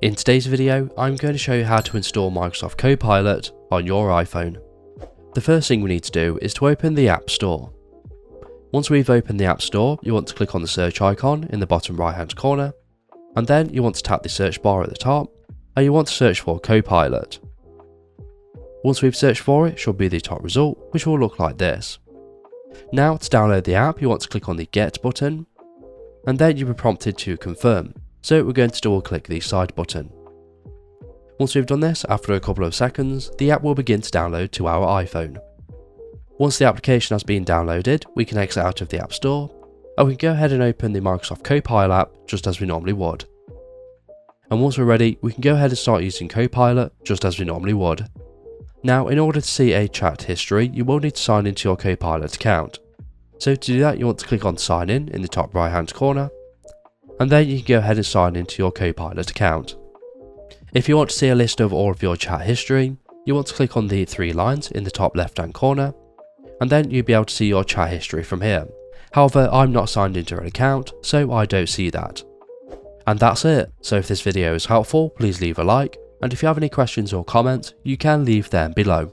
In today's video, I'm going to show you how to install Microsoft Copilot on your iPhone. The first thing we need to do is to open the App Store. Once we've opened the App Store, you want to click on the search icon in the bottom right hand corner, and then you want to tap the search bar at the top, and you want to search for Copilot. Once we've searched for it, it should be the top result, which will look like this. Now to download the app, you want to click on the Get button, and then you'll be prompted to confirm. So we're going to double click the side button. Once we've done this, after a couple of seconds, the app will begin to download to our iPhone. Once the application has been downloaded, we can exit out of the App Store, and we can go ahead and open the Microsoft Copilot app just as we normally would. And once we're ready, we can go ahead and start using Copilot just as we normally would. Now, in order to see a chat history, you will need to sign into your Copilot account. So to do that, you want to click on Sign In the top right hand corner, and then you can go ahead and sign into your Copilot account. If you want to see a list of all of your chat history, you want to click on the three lines in the top left hand corner, and then you'll be able to see your chat history from here. However, I'm not signed into an account, so I don't see that. And that's it. So if this video is helpful, please leave a like, and if you have any questions or comments, you can leave them below.